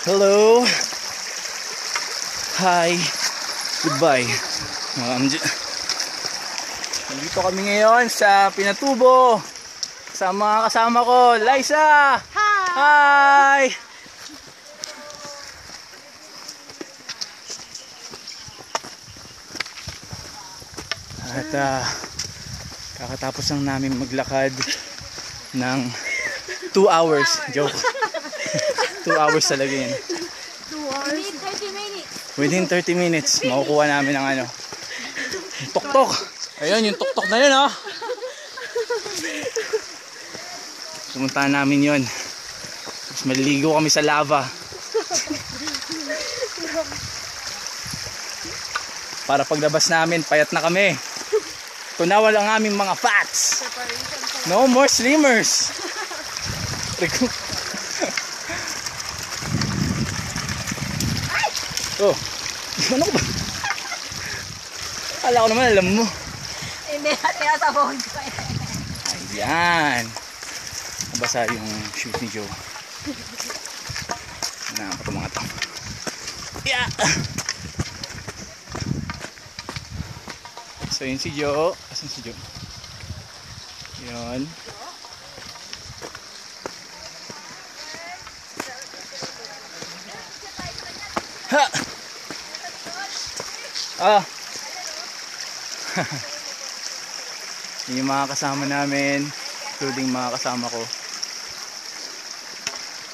Hello. Hi. Goodbye. Nandito kami ngayon sa Pinatubo sa mga kasama ko. Liza! Hi! At kakatapos lang namin maglakad ng 2 hours. Joke. 2 hours talaga yun. 2 hours? Within 30 minutes. Within 30 minutes, makukuha namin ang ano. Yung tuktok. Ayun, yung tuktok na yun, oh. Sumuntahan namin yun. Tapos maliligo kami sa lava. Para paglabas namin, payat na kami. Tunawal ang aming mga fats. No more slimmers. Oh, ano ba? Akala ko naman alam mo. Hindi, tinasabon ko eh. Ayan. Nabasa yung shoes ni Joe. Ano pa mga to? Yeah. So yun si Joe. Asan si Joe? Yun. Ha! Ah! Yung mga kasama namin, including mga kasama ko.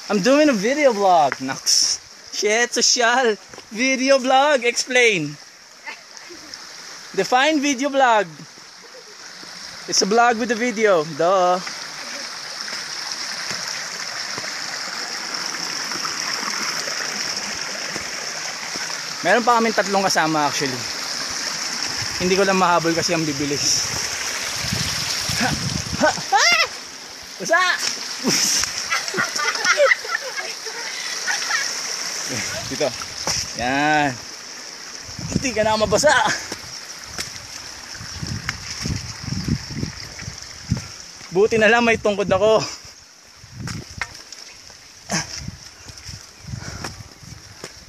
I'm doing a video vlog. Naks. Shit, social. Video vlog. Explain. Define video vlog. It's a vlog with a video. Duh. Meron pa kaming 3 kasama actually. Hindi ko lang mahabol kasi ang bibilis. Ha! Ha! Ha! Basa! Dito. Yan. Hindi ka na mabasa. Buti na lang may tungkod ako.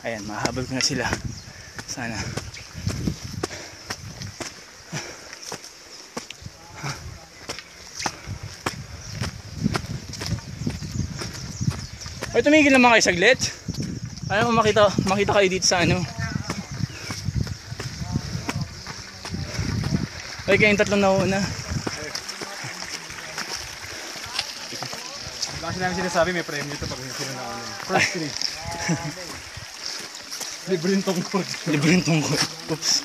Ayan, mahabol ko na sila. Sana. Ay, tumigil naman kayo saglit. Ayaw mo makita kayo dito sa ano. Ay, kayong 3 na una. Kasi namin sinasabi may premyo ito pag sila na ano. First 3. Libre yung tungkod. Libre yung tungkod. Oops.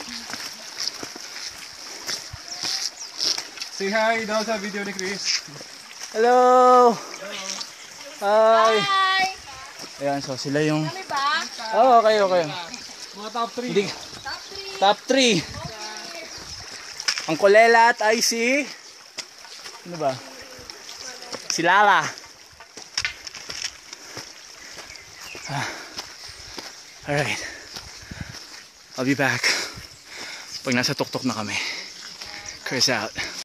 Say hi daw sa video ni Chris. Hello! Hi! Hi! Ayan, so sila yung... Kami ba? Oh, okay. Mga top 3. Hindi. Top 3. Ang Kolela at IC. Ano ba? Si Lala. Alright. I'll be back pag nasa tuktok na kami. Chris out.